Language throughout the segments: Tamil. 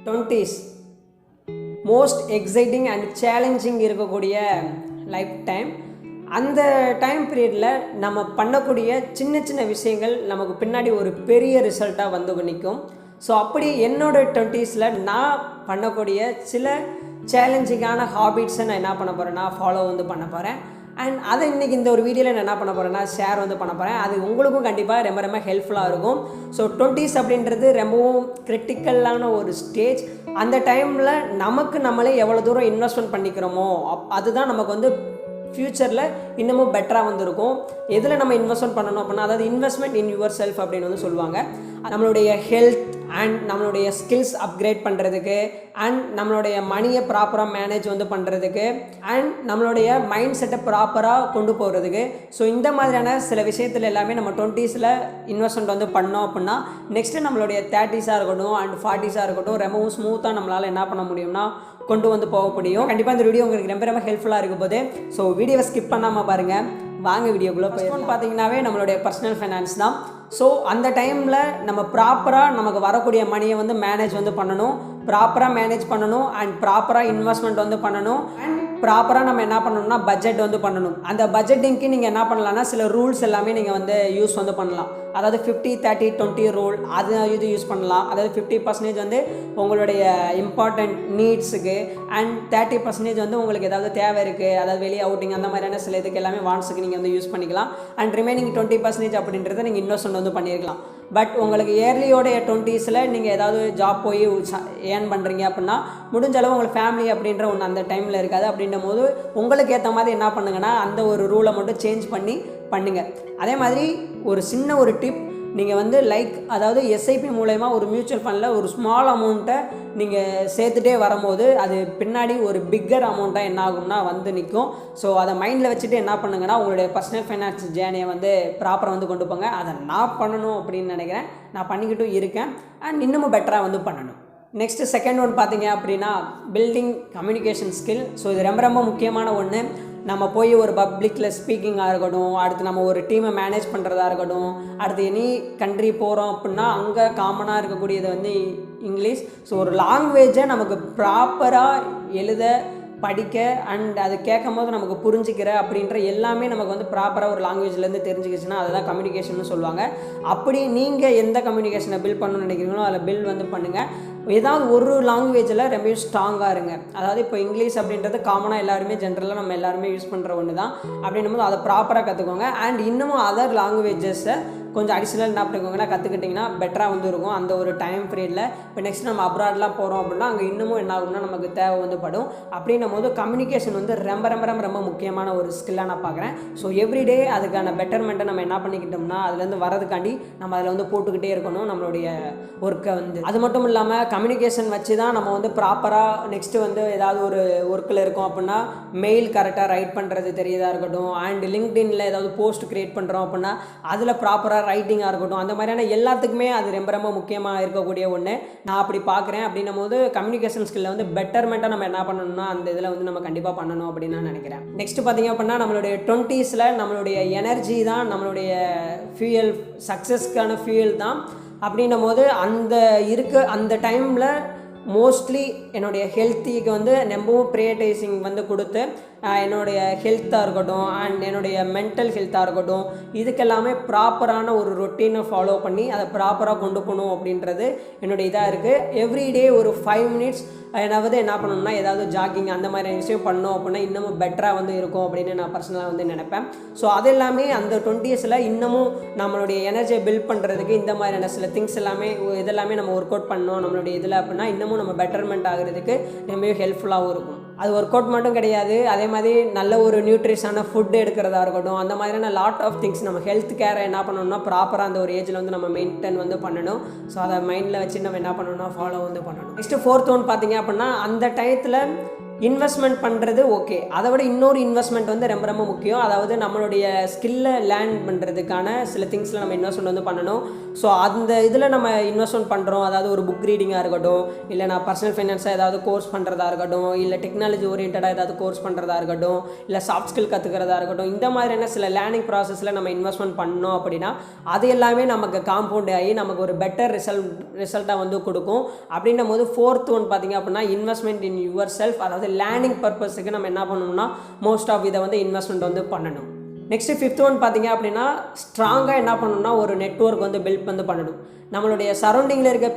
20s most exciting and challenging இருக்கக்கூடிய லைஃப் டைம். அந்த டைம் பீரியடில் நம்ம பண்ணக்கூடிய சின்ன சின்ன விஷயங்கள் நமக்கு பின்னாடி ஒரு பெரிய ரிசல்ட்டாக வந்து நிற்கும். ஸோ அப்படி என்னோடய 20ஸில் நான் பண்ணக்கூடிய சில சேலஞ்சிங்கான ஹாபிட்ஸை நான் என்ன பண்ண போகிறேன்னா ஃபாலோ பண்ண போகிறேன். அண்ட் அதை இன்றைக்கி இந்த ஒரு வீடியோவில் நான் என்ன பண்ண போகிறேன்னா ஷேர் பண்ண போகிறேன். அது உங்களுக்கும் கண்டிப்பாக ரொம்ப ரொம்ப ஹெல்ப்ஃபுல்லாக இருக்கும். ஸோ 20s அப்படின்றது ரொம்பவும் கிரிட்டிக்கலான ஒரு ஸ்டேஜ். அந்த டைமில் நமக்கு நம்மளே எவ்வளோ தூரம் இன்வெஸ்ட்மெண்ட் பண்ணிக்கிறோமோ அதுதான் நமக்கு ஃப்யூச்சரில் இன்னமும் பெட்டராக இருக்கும். எதில் நம்ம இன்வெஸ்ட்மெண்ட் பண்ணணும் அப்படின்னா, அதாவது இன்வெஸ்ட்மெண்ட் இன் யுவர் செல்ஃப் அப்படின்னு சொல்லுவாங்க. நம்மளுடைய ஹெல்த் அண்ட் நம்மளுடைய ஸ்கில்ஸ் அப்கிரேட் பண்ணுறதுக்கு, அண்ட் நம்மளுடைய மணியை ப்ராப்பராக மேனேஜ் பண்ணுறதுக்கு, அண்ட் நம்மளுடைய மைண்ட் செட்டை ப்ராப்பராக கொண்டு போகிறதுக்கு. ஸோ இந்த மாதிரியான சில விஷயத்தில் எல்லாமே நம்ம 20ஸில் இன்வெஸ்ட்மெண்ட் பண்ணோம் அப்படின்னா நெக்ஸ்ட்டு நம்மளுடைய 30ஸாக இருக்கட்டும் அண்ட் 40ஸாக இருக்கட்டும் ரொம்பவும் ஸ்மூத்தாக நம்மளால் என்ன பண்ண முடியும்னா கொண்டு போக முடியும். கண்டிப்பாக இந்த வீடியோ உங்களுக்கு ரொம்ப ரொம்ப ஹெல்ப்ஃபுல்லாக இருக்கும் போது ஸோ வீடியோவை ஸ்கிப் பண்ணாமல் பாருங்கள். வாங்க வீடியோக்குள்ளே போய் பார்த்தீங்கன்னாவே நம்மளுடைய பர்சனல் ஃபைனான்ஸ் தான். ஸோ அந்த டைமில் நம்ம ப்ராப்பராக நமக்கு வரக்கூடிய மணியை மேனேஜ் பண்ணணும், ப்ராப்பராக மேனேஜ் பண்ணணும், அண்ட் ப்ராப்பராக இன்வெஸ்ட்மெண்ட் பண்ணணும், அண்ட் ப்ராப்பராக நம்ம என்ன பண்ணணும்னா பட்ஜெட் பண்ணணும். அந்த பட்ஜெட்டிங்க்கு நீங்கள் என்ன பண்ணலாம்னா சில ரூல்ஸ் எல்லாமே நீங்கள் யூஸ் பண்ணலாம். அதாவது 50-30-20 ரூல் இது யூஸ் பண்ணலாம். அதாவது 50% உங்களுடைய இம்பார்ட்டண்ட் நீட்ஸுக்கு, அண்ட் 30% உங்களுக்கு ஏதாவது தேவை இருக்குது, அதாவது வெளியே அவுட்டிங் அந்த மாதிரியான சில இதுக்கு எல்லாமே வான்ஸுக்கு நீங்கள் யூஸ் பண்ணிக்கலாம். அண்ட் ரிமைனிங் 20% அப்படின்றத நீங்கள் இன்வெஸ்ட்மெண்ட் பண்ணியிருக்கலாம். பட் உங்களுக்கு இயர்லியோடைய 20ஸில் நீங்கள் ஏதாவது ஜாப் போய் ஏர்ன் பண்ணுறீங்க அப்படின்னா முடிஞ்ச அளவு உங்களுக்கு ஃபேமிலி அப்படின்ற ஒன்று அந்த டைமில் இருக்காது. அப்படின்ற போது உங்களுக்கு ஏற்ற மாதிரி என்ன பண்ணுங்கன்னா அந்த ஒரு ரூலை மட்டும் சேஞ்ச் பண்ணுங்கள். அதே மாதிரி ஒரு சின்ன ஒரு டிப், நீங்கள் அதாவது எஸ்ஐபி மூலயமா ஒரு மியூச்சுவல் ஃபண்டில் ஒரு ஸ்மால் அமௌண்ட்டை நீங்கள் சேர்த்துட்டே வரும்போது அது பின்னாடி ஒரு பிக்கர் அமௌண்ட்டாக என்ன ஆகும்னா நிற்கும். ஸோ அதை மைண்டில் வச்சுட்டு என்ன பண்ணுங்கன்னா உங்களுடைய பர்சனல் ஃபைனான்ஸ் ஜேர்னியை ப்ராப்பராக கொண்டு போங்க. அதை நான் பண்ணணும் அப்படின்னு நினைக்கிறேன், நான் பண்ணிக்கிட்டும் இருக்கேன், அண்ட் இன்னமும் பெட்டராக பண்ணணும். நெக்ஸ்ட்டு செகண்ட் ஒன் பார்த்தீங்க அப்படின்னா பில்டிங் கம்யூனிகேஷன் ஸ்கில். ஸோ இது ரொம்ப ரொம்ப முக்கியமான ஒன்று. நம்ம போய் ஒரு பப்ளிக்கில் ஸ்பீக்கிங்காக இருக்கட்டும், அடுத்து நம்ம ஒரு டீமை மேனேஜ் பண்ணுறதா இருக்கட்டும், அடுத்து எனி கண்ட்ரி போகிறோம் அப்படின்னா அங்கே காமனாக இருக்கக்கூடியது இங்கிலீஷ். ஸோ ஒரு லாங்குவேஜை நமக்கு ப்ராப்பராக எழுத படிக்க அண்ட் அது கேட்கும் போது நமக்கு புரிஞ்சிக்கிற அப்படின்ற எல்லாமே நமக்கு ப்ராப்பராக ஒரு லாங்குவேஜ்லேருந்து தெரிஞ்சுக்கிச்சுன்னா அதுதான் கம்யூனிகேஷன் சொல்லுவாங்க. அப்படி நீங்கள் எந்த கம்யூனிகேஷனை பில்ட் பண்ணணும்னு நினைக்கிறீங்களோ அதில் பில்ட் பண்ணுங்கள். ஏதாவது ஒரு லாங்குவேஜில் ரொம்ப ஸ்ட்ராங்காக இருங்க. அதாவது இப்போ இங்கிலீஷ் அப்படின்றது காமனாக எல்லாருமே ஜென்ரலாக நம்ம எல்லாருமே யூஸ் பண்ணுற ஒன்று தான். அப்படின்னும் போது அதை ப்ராப்பராக கற்றுக்கோங்க. அண்ட் இன்னமும் அதர் லாங்குவேஜஸை கொஞ்சம் அடிஷ்னல் என்ன பண்ணிக்கோங்கன்னா கற்றுக்கிட்டிங்கன்னா பெட்டராக இருக்கும் அந்த ஒரு டைம் பீரியடில். இப்போ நெக்ஸ்ட் நம்ம அப்ராட்லாம் போகிறோம் அப்படின்னா அங்கே இன்னமும் என்ன ஆகும்னா நமக்கு தேவை படும். அப்படின்னும் போது கம்யூனிகேஷன் ரொம்ப ரொம்ப ரொம்ப ரொம்ப முக்கியமான ஒரு ஸ்கில்லாக நான் பார்க்குறேன். ஸோ எவ்ரிடே அதுக்கான பெட்டர்மெண்ட்டை நம்ம என்ன பண்ணிக்கிட்டோம்னா அதுலேருந்து வரதுக்காண்டி நம்ம அதில் போட்டுக்கிட்டே இருக்கணும் நம்மளுடைய ஒர்க்கை. அது மட்டும் இல்லாமல் கம்யூனிகேஷன் வச்சு தான் நம்ம ப்ராப்பராக நெக்ஸ்ட்டு ஏதாவது ஒரு ஒர்க்கில் இருக்கோம் அப்படின்னா மெயில் கரெக்டாக ரைட் பண்ணுறது தெரியுதா இருக்கட்டும், அண்ட் லிங்க்டின்ல ஏதாவது போஸ்ட் க்ரியேட் பண்ணுறோம் அப்படின்னா அதில் ப்ராப்பராக ரைட்டிங்காக இருக்கட்டும், அந்த மாதிரியான எல்லாத்துக்குமே அது ரொம்ப ரொம்ப முக்கியமாக இருக்கக்கூடிய ஒன்று நான் அப்படி பார்க்குறேன். அப்படின்னும் போது கம்யூனிகேஷன் ஸ்கில்ல பெட்டர்மெண்ட்டாக நம்ம என்ன பண்ணணும்னா அந்த இதில் நம்ம கண்டிப்பாக பண்ணணும் அப்படின்னு நான் நினைக்கிறேன். நெக்ஸ்ட் பார்த்தீங்க அப்படின்னா நம்மளுடைய 20ஸில் நம்மளுடைய எனர்ஜி தான் நம்மளுடைய ஃபியூயல், சக்ஸஸ்க்கான ஃபியூயல் தான். அப்படின்னும் போது அந்த டைமில் மோஸ்ட்லி என்னுடைய ஹெல்த்திக்கு ரொம்பவும் ப்ரையாரிட்டைசிங் கொடுத்து என்னுடைய ஹெல்த்தாக இருக்கட்டும் அண்ட் என்னுடைய மென்டல் ஹெல்த்தாக இருக்கட்டும் இதுக்கெல்லாமே ப்ராப்பரான ஒரு ரொட்டீனை ஃபாலோ பண்ணி அதை ப்ராப்பராக கொண்டு போகணும் அப்படின்றது என்னுடைய இதாக இருக்குது. எவ்ரிடே ஒரு 5 மினிட்ஸ் என்ன பண்ணணும்னா ஏதாவது ஜாகிங் அந்த மாதிரி விஷயம் பண்ணோம் அப்படின்னா இன்னமும் பெட்டராக இருக்கும் அப்படின்னு நான் பர்சனலாக நினைப்பேன். ஸோ அது எல்லாமே அந்த 20ஸில் இன்னமும் நம்மளுடைய எனர்ஜியை பில்ட் பண்ணுறதுக்கு இந்த மாதிரியான சில திங்ஸ் எல்லாமே இதெல்லாமே நம்ம ஒர்க் அவுட் பண்ணோம் நம்மளுடைய இதில் அப்படின்னா இன்னமும் நம்ம பெட்டர்மெண்ட் ஆகிறதுக்கு ரொம்பவே ஹெல்ப்ஃபுல்லாகவும் இருக்கும். அது ஒர்க் அவுட் மட்டும் கிடையாது, அதே மாதிரி நல்ல ஒரு நியூட்ரிஷனான ஃபுட் எடுக்கிறதா இருக்கட்டும், அந்த மாதிரியான லாட் ஆஃப் திங்ஸ் நம்ம ஹெல்த் கேரை என்ன பண்ணணும்னா ப்ராப்பராக அந்த ஒரு ஏஜில் நம்ம மெயின்டைன் பண்ணணும். ஸோ அதை மைண்டில் வச்சு நம்ம என்ன பண்ணணும்னா ஃபாலோ பண்ணணும். நெக்ஸ்ட்டு 4th ஒன் பார்த்தீங்க அப்படின்னா அந்த டயத்தில் இன்வெஸ்ட்மெண்ட் பண்ணுறது ஓகே, அதை விட இன்னொரு இன்வெஸ்ட்மெண்ட் வந்து ரொம்ப ரொம்ப முக்கியம். அதாவது நம்மளுடைய ஸ்கில்லை லேர்ன் பண்ணுறதுக்கான சில திங்ஸில் நம்ம இன்வெஸ்ட்மெண்ட் வந்து பண்ணணும். ஸோ அந்த இதில் நம்ம இன்வெஸ்ட்மெண்ட் பண்ணுறோம். அதாவது ஒரு புக் ரீடிங்காக இருக்கட்டும், இல்லை நான் பர்சனல் ஃபைனான்ஸாக ஏதாவது கோர்ஸ் பண்ணுறதா இருக்கட்டும், இல்லை டெக்னாலஜி ஓரியன்டாக ஏதாவது கோர்ஸ் பண்ணுறதா இருக்கட்டும், இல்லை சாஃப்ட் ஸ்கில் கற்றுக்கிறதா இருக்கட்டும், இந்த மாதிரியான சில லேர்னிங் ப்ராசஸில் நம்ம இன்வெஸ்ட்மெண்ட் பண்ணோம் அப்படின்னா அது எல்லாமே நமக்கு காம்பவுண்ட் ஆகி நமக்கு ஒரு பெட்டர் ரிசல்ட்டாக வந்து கொடுக்கும். அப்படின்னும் போது ஃபோர்த் ஒன் பார்த்திங்க அப்படின்னா இன்வெஸ்ட்மெண்ட் இன் யுவர் செல்ஃப். அதாவது லேர்னிங் பர்பஸுக்கு நம்ம என்ன பண்ணணும்னா மோஸ்ட் ஆஃப் இதை வந்து இன்வெஸ்ட்மெண்ட் வந்து பண்ணணும். நெக்ஸ்ட்டு ஃபிஃப்த் ஒன் பார்த்திங்க அப்படின்னா ஸ்ட்ராங்காக என்ன பண்ணணும்னா ஒரு நெட்வொர்க் வந்து பில்ட் வந்து பண்ணணும். நம்மளுடைய சரௌண்டிங்கில் இருக்க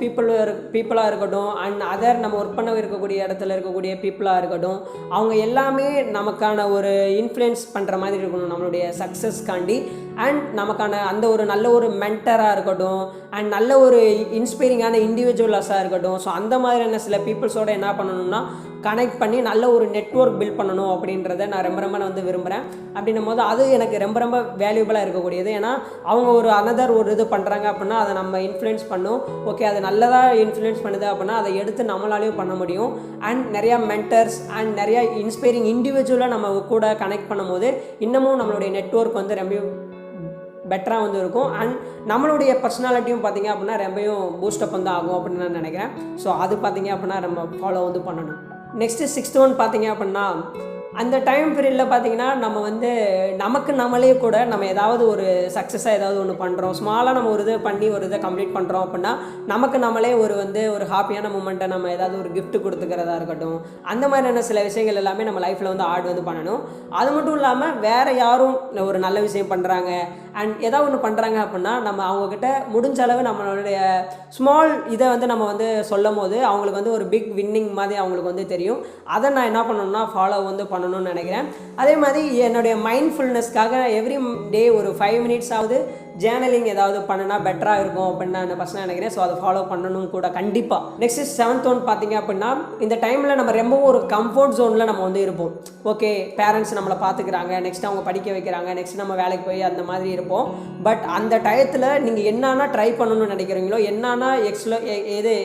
பீப்புளாக இருக்கட்டும், அண்ட் அதர் நம்ம ஒர்க் பண்ண இருக்கக்கூடிய இடத்துல இருக்கக்கூடிய பீப்புளாக இருக்கட்டும், அவங்க எல்லாமே நமக்கான ஒரு இன்ஃப்ளூயன்ஸ் பண்ணுற மாதிரி இருக்கணும் நம்மளுடைய சக்ஸஸ்க்காண்டி. அண்ட் நமக்கான அந்த ஒரு நல்ல ஒரு மென்டராக இருக்கட்டும், அண்ட் நல்ல ஒரு இன்ஸ்பைரிங்கான இண்டிவிஜுவல்ஸாக இருக்கட்டும். ஸோ அந்த மாதிரியான சில பீப்புள்ஸோடு என்ன பண்ணணும்னா கனெக்ட் பண்ணி நல்ல ஒரு நெட்வொர்க் பில்ட் பண்ணணும் அப்படின்றத நான் ரொம்ப வந்து விரும்புகிறேன். அப்படின்னும் போது அது எனக்கு ரொம்ப வேல்யூபிளாக இருக்கக்கூடியது. ஏன்னா அவங்க ஒரு அனதர் ஒரு இது பண்ணுறாங்க அப்படின்னா அதை நம்ம இன்ஃப்ளூயன்ஸ் பண்ணும். ஓகே, அது நல்லதாக இன்ஃப்ளூயன்ஸ் பண்ணுது அப்படின்னா அதை எடுத்து நம்மளாலேயும் பண்ண முடியும். அண்ட் நிறையா மென்டர்ஸ் அண்ட் நிறையா இன்ஸ்பைரிங் இண்டிவிஜுவலாக நம்ம கூட கனெக்ட் பண்ணும்போது இன்னமும் நம்மளுடைய நெட்வொர்க் வந்து ரொம்ப பெட்டராக வந்து இருக்கும். அண்ட் நம்மளுடைய பர்சனாலிட்டியும் பார்த்திங்க அப்படின்னா ரொம்பவும் பூஸ்டப் வந்து ஆகும் அப்படின்னு நான் நினைக்கிறேன். ஸோ அது பார்த்திங்க அப்படின்னா நம்ம ஃபாலோ வந்து பண்ணணும். நெக்ஸ்ட்டு சிக்ஸ்த் ஒன் பார்த்திங்க அப்படின்னா அந்த டைம் பீரியடில் பார்த்திங்கன்னா நம்ம வந்து நமக்கு நம்மளே கூட நம்ம ஏதாவது ஒரு சக்ஸஸாக ஏதாவது ஒன்று பண்ணுறோம், ஸ்மாலாக நம்ம ஒரு இதை பண்ணி ஒரு இதை கம்ப்ளீட் பண்ணுறோம் அப்படின்னா நமக்கு நம்மளே ஒரு ஹாப்பியான மூமெண்ட்டை நம்ம ஏதாவது ஒரு கிஃப்ட் கொடுத்துக்கிறதா இருக்கட்டும், அந்த மாதிரியான சில விஷயங்கள் எல்லாமே நம்ம லைஃப்பில் வந்து ஆட் வந்து பண்ணணும். அது மட்டும் இல்லாமல் வேறு யாரும் ஒரு நல்ல விஷயம் பண்ணுறாங்க அண்ட் ஏதாவது ஒன்று பண்ணுறாங்க அப்படின்னா நம்ம அவங்கக்கிட்ட முடிஞ்ச அளவு நம்மளுடைய ஸ்மால் இதை வந்து நம்ம வந்து சொல்லும் போது அவங்களுக்கு வந்து ஒரு பிக் வின்னிங் மாதிரி அவங்களுக்கு வந்து தெரியும். அதை நான் என்ன பண்ணணும்னா ஃபாலோ வந்து பண்ணணும்னு நினைக்கிறேன். அதே மாதிரி என்னுடைய மைண்ட்ஃபுல்னஸ்க்காக எவ்ரி டே ஒரு 5 minutes ஆகுது ஜேர்னலிங் ஏதாவது பண்ணினா பெட்டராக இருக்கும் அப்படின்னு நான் பர்சனலாக நினைக்கிறேன். ஸோ அதை ஃபாலோ பண்ணணும் கூட கண்டிப்பாக. நெக்ஸ்ட் 7th ஒன் பார்த்திங்க அப்படின்னா இந்த டைமில் நம்ம ரொம்பவும் ஒரு கம்ஃபர்ட் ஜோனில் நம்ம வந்து இருப்போம். ஓகே, பேரண்ட்ஸ் நம்மளை பார்த்துக்கிறாங்க, நெக்ஸ்ட் அவங்க படிக்க வைக்கிறாங்க, நெக்ஸ்ட் நம்ம வேலைக்கு போய் அந்த மாதிரி இருப்போம். பட் அந்த டயத்தில் நீங்கள் என்னன்னா ட்ரை பண்ணணும்னு நினைக்கிறீங்களோ, என்னன்னா எது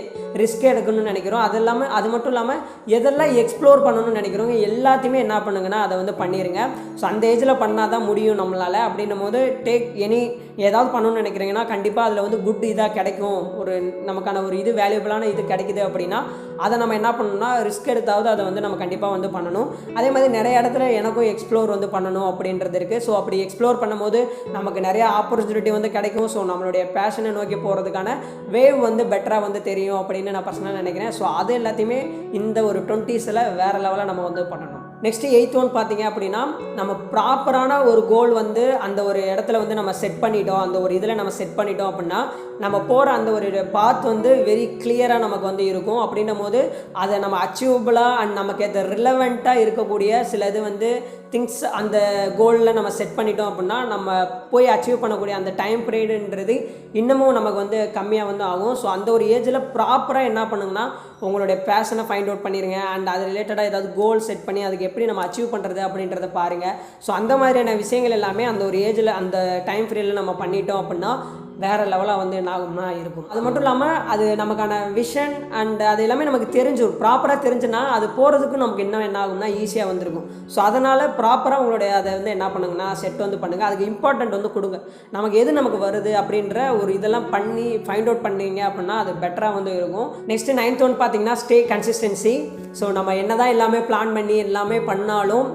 ரிஸ்க் எடுக்கணும்னு நினைக்கிறோம், அது இல்லாமல் அது மட்டும் இல்லாமல் எதெல்லாம் எக்ஸ்ப்ளோர் பண்ணணும்னு நினைக்கிறோங்க எல்லாத்தையுமே என்ன பண்ணுங்கன்னா அதை வந்து பண்ணிடுங்க. ஸோ அந்த ஏஜில் பண்ணால் தான் முடியும் நம்மளால். அப்படின்னும் போது டேக் எனி ஏதாவது பண்ணணும்னு நினைக்கிறீங்கன்னா கண்டிப்பாக அதில் வந்து குட் இதாக கிடைக்கும், ஒரு நமக்கான ஒரு இது வேல்யூபிளான இது கிடைக்குது அப்படின்னா அதை நம்ம என்ன பண்ணணும்னா ரிஸ்க் எடுத்தாவது அதை வந்து நம்ம கண்டிப்பாக வந்து பண்ணணும். அதே மாதிரி நிறைய இடத்துல எனக்கும் எக்ஸ்ப்ளோர் வந்து பண்ணணும் அப்படின்றது இருக்குது. ஸோ அப்படி எக்ஸ்ப்ளோர் பண்ணும்போது நமக்கு நிறையா ஆப்பர்ச்சுனிட்டி வந்து கிடைக்கும். ஸோ நம்மளுடைய பேஷனை நோக்கி போகிறதுக்கான வேவ் வந்து பெட்டராக வந்து தெரியும் அப்படின்னு நான் பர்சனலாக நினைக்கிறேன். ஸோ அது எல்லாத்தையுமே இந்த ஒரு 20s வேறு லெவலில் நம்ம வந்து பண்ணணும். நெக்ஸ்ட்டு 8th ஒன் பார்த்திங்க அப்படின்னா நம்ம ப்ராப்பரான ஒரு கோல் வந்து அந்த ஒரு இடத்துல வந்து நம்ம செட் பண்ணிட்டோம், அந்த ஒரு இதில் நம்ம செட் பண்ணிட்டோம் அப்படின்னா நம்ம போகிற அந்த ஒரு பாத் வந்து வெரி கிளியராக நமக்கு வந்து இருக்கும். அப்படின்னும் போது அதை நம்ம அச்சீவபிளாக அண்ட் நமக்கு அது ரிலவெண்ட்டாக இருக்கக்கூடிய சில இது வந்து திங்ஸ் அந்த கோலில் நம்ம செட் பண்ணிட்டோம் அப்படின்னா நம்ம போய் அச்சீவ் பண்ணக்கூடிய அந்த டைம் பீரியடுன்றது இன்னமும் நமக்கு வந்து கம்மியாக வந்து ஆகும். ஸோ அந்த ஒரு ஏஜில் ப்ராப்பராக என்ன பண்ணுங்கன்னா உங்களுடைய பேஷனை ஃபைண்ட் அவுட் பண்ணிடுங்க அண்ட் அது ரிலேட்டடாக ஏதாவது கோல் செட் பண்ணி அதுக்கு எப்படி நம்ம அச்சீவ் பண்ணுறது அப்படின்றத பாருங்கள். ஸோ அந்த மாதிரியான விஷயங்கள் எல்லாமே அந்த ஒரு ஏஜில் அந்த டைம் பீரியடில் நம்ம பண்ணிட்டோம் அப்படின்னா வேறு லெவலாக வந்து என்ன ஆகும்னா இருக்கும். அது மட்டும் இல்லாமல் அது நமக்கான விஷன் அண்ட் அது எல்லாமே நமக்கு தெரிஞ்சிடும். ப்ராப்பராக தெரிஞ்சுன்னா அது போகிறதுக்கும் நமக்கு என்ன ஆகும்னா ஈஸியாக வந்துருக்கும். ஸோ அதனால் ப்ராப்பராக உங்களுடைய அதை வந்து என்ன பண்ணுங்கன்னா செட் வந்து பண்ணுங்கள், அதுக்கு இம்பார்ட்டண்ட் வந்து கொடுங்க. நமக்கு எது நமக்கு வருது அப்படின்ற ஒரு இதெல்லாம் பண்ணி ஃபைண்ட் அவுட் பண்ணீங்க அப்படின்னா அது பெட்டராக வந்து இருக்கும். நெக்ஸ்ட்டு 9th ஒன் பார்த்திங்கன்னா ஸ்டே கன்சிஸ்டன்சி. ஸோ நம்ம என்ன தான் எல்லாமே பிளான் பண்ணி எல்லாமே பண்ணாலும்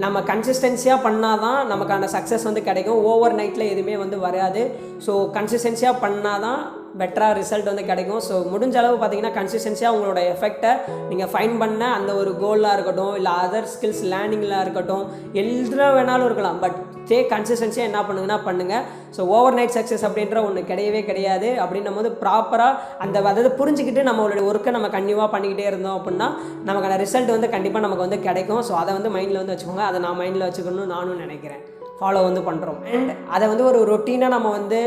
நம்ம கன்சிஸ்டன்சியாக பண்ணால் தான் நமக்கான சக்ஸஸ் வந்து கிடைக்கும். ஓவர் நைட்டில் எதுவுமே வந்து வராது. ஸோ கன்சிஸ்டன்சியாக பண்ணால் தான் பெட்டராக ரிசல்ட் வந்து கிடைக்கும். ஸோ முடிஞ்ச அளவு பார்த்தீங்கன்னா கன்சிஸ்டன்சியாக உங்களோட எஃபெக்டை நீங்கள் ஃபைன் பண்ண அந்த ஒரு கோலாக இருக்கட்டும், இல்லை அதர் ஸ்கில்ஸ் லேர்னிங்கில் இருக்கட்டும், எதில் வேணாலும் இருக்கலாம். பட் கன்சிஸ்டன்சியாக என்ன பண்ணுங்கள். ஸோ ஓவர் நைட் சக்ஸஸ் அப்படின்ற ஒன்று கிடையவே கிடையாது. அப்படின்னும் போது ப்ராப்பராக அதாவது புரிஞ்சுக்கிட்டு நம்மளோட ஒர்க்கை நம்ம கண்டிப்பாக பண்ணிக்கிட்டே இருந்தோம் அப்படின்னா நமக்கான ரிசல்ட் வந்து கண்டிப்பாக நமக்கு வந்து கிடைக்கும். ஸோ அதை வந்து மைண்டில் வந்து வச்சுக்கோங்க. அதை நான் மைண்டில் வச்சுக்கணும்னு நானும் நினைக்கிறேன். ஃபாலோ வந்து பண்ணுறோம் அண்ட் அதை வந்து ஒரு ரொட்டீனாக நம்ம வந்து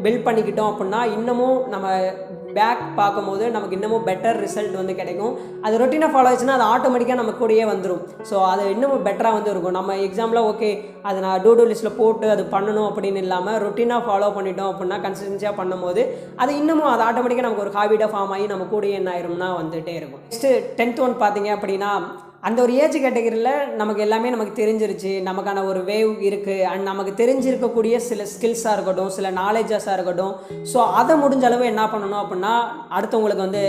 பில்ட் பண்ணிக்கிட்டோம் அப்படின்னா இன்னமும் நம்ம பேக் பார்க்கும்போது நமக்கு இன்னமும் பெட்டர் ரிசல்ட் வந்து கிடைக்கும். அது ரொட்டீனாக ஃபாலோ ஆச்சுன்னா அது ஆட்டோமேட்டிக்காக நம்ம கூடயே வந்துடும். ஸோ அது இன்னமும் பெட்டராக வந்து இருக்கும். நம்ம எக்ஸாம்பிளாக ஓகே அது நான் டூ லிஸ்ட்டில் போட்டு அது பண்ணணும் அப்படின்னு இல்லாமல் ரொட்டீனாக ஃபாலோ பண்ணிட்டோம் அப்படின்னா கன்சிஸ்டன்சியாக பண்ணும்போது அது இன்னமும் அது ஆட்டோமேட்டிக்காக நமக்கு ஒரு ஹாபிட்டாக ஃபார்ம் ஆகி நம்ம கூடயே என்ன ஆயிரும்னா வந்துகிட்டே இருக்கும். நெக்ஸ்ட்டு 10th ஒன் பார்த்தீங்க அப்படின்னா அந்த ஒரு ஏஜ் கேட்டகரியில் நமக்கு எல்லாமே நமக்கு தெரிஞ்சிருச்சு, நமக்கான ஒரு வேவ் இருக்குது, அண்ட் நமக்கு தெரிஞ்சிருக்கக்கூடிய சில ஸ்கில்ஸாக இருக்கட்டும், சில நாலேஜஸாக இருக்கட்டும். ஸோ அதை முடிஞ்ச அளவு என்ன பண்ணணும் அப்படின்னா அடுத்தவங்களுக்கு வந்து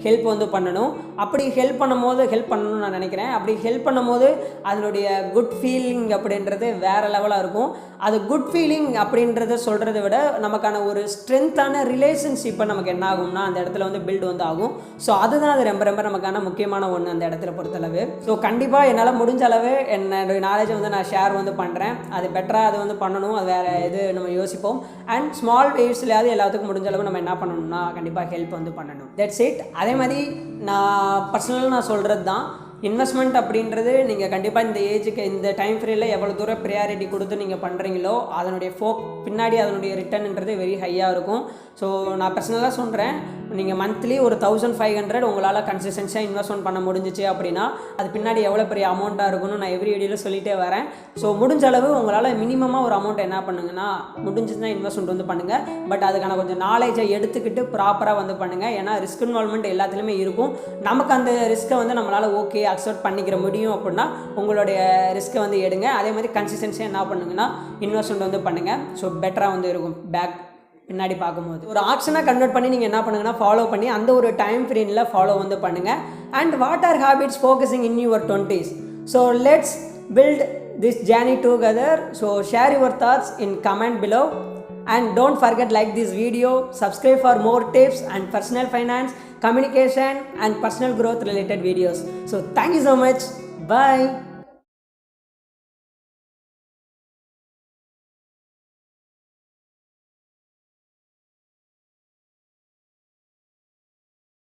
ஹெல்ப் வந்து பண்ணணும். அப்படி ஹெல்ப் பண்ணணும்னு நான் நினைக்கிறேன். அப்படி ஹெல்ப் பண்ணும்போது அதனுடைய குட் ஃபீலிங் அப்படின்றது வேறு லெவலாக இருக்கும். அது குட் ஃபீலிங் அப்படின்றத சொல்கிறத விட நமக்கான ஒரு ஸ்ட்ரென்த்தான ரிலேஷன்ஷிப்பை நமக்கு என்ன ஆகும்னா அந்த இடத்துல வந்து பில்டு வந்து ஆகும். ஸோ அதுதான் அது ரொம்ப ரொம்ப நமக்கான முக்கியமான ஒன்று அந்த இடத்துல பொறுத்தளவு. ஸோ கண்டிப்பாக என்னால் முடிஞ்ச அளவு என்னுடைய நாலேஜை வந்து நான் ஷேர் வந்து பண்ணுறேன். அது பெட்டராக அது வந்து பண்ணணும், அது வேறு இது நம்ம யோசிப்போம். அண்ட் ஸ்மால் வேவ்ஸ்லையாவது எல்லாத்துக்கும் முடிஞ்ச அளவு நம்ம என்ன பண்ணணும்னா கண்டிப்பாக ஹெல்ப் வந்து பண்ணணும். That's it. அதே மாதிரி நான் பர்சனலாக நான் சொல்கிறது தான், இன்வெஸ்ட்மெண்ட் அப்படின்றது நீங்கள் கண்டிப்பாக இந்த ஏஜுக்கு இந்த டைம் ஃப்ரீயில் எவ்வளோ தூரம் ப்ரியாரிட்டி கொடுத்து நீங்கள் பண்ணுறீங்களோ அதனுடைய பின்னாடி அதனுடைய ரிட்டர்ன்ன்றது வெரி ஹையாக இருக்கும். ஸோ நான் பர்சனலாக சொல்கிறேன், நீங்கள் மந்த்லி ஒரு 1500 உங்களால் கன்சிஸ்டன்ஸாக இன்வெஸ்ட்மெண்ட் பண்ண முடிஞ்சிச்சு அப்படின்னா அது பின்னாடி எவ்வளோ பெரிய அமௌண்ட்டாக இருக்கும்னு நான் எவ்ரி வீடியோவில் சொல்லிகிட்டே வரேன். ஸோ முடிஞ்ச அளவு உங்களால் மினிமமாக ஒரு அமௌண்ட் என்ன பண்ணுங்கன்னா முடிஞ்சுன்னா இன்வெஸ்ட்மெண்ட் வந்து பண்ணுங்கள். பட் அதுக்கான கொஞ்சம் நாலேஜை எடுத்துக்கிட்டு ப்ராப்பராக வந்து பண்ணுங்கள். ஏன்னா ரிஸ்க் இன்வால்மெண்ட் எல்லாத்துலேயுமே இருக்கும். நமக்கு அந்த ரிஸ்க்கை வந்து நம்மளால் ஓகே அக்செப்ட் பண்ணிக்கிற முடியும் அப்படின்னா உங்களுடைய ரிஸ்க்கை வந்து எடுங்க. அதே மாதிரி கன்சிஸ்டன்ஸியாக என்ன பண்ணுங்கன்னா இன்வெஸ்ட்மெண்ட் வந்து பண்ணுங்கள். ஸோ பெட்டராக வந்து இருக்கும் பின்னாடி பார்க்கும்போது. ஒரு ஆப்ஷனாக கன்வெர்ட் பண்ணி நீங்கள் என்ன பண்ணுங்கன்னா ஃபாலோ பண்ணி அந்த ஒரு டைம் ஃப்ரீனில் ஃபாலோ வந்து பண்ணுங்கள். And what are habits focusing in your 20s? So let's build this journey together. So share your thoughts in comment below and don't forget like this video, subscribe for more tips and personal finance, communication and personal growth related videos. So thank you so much. Bye.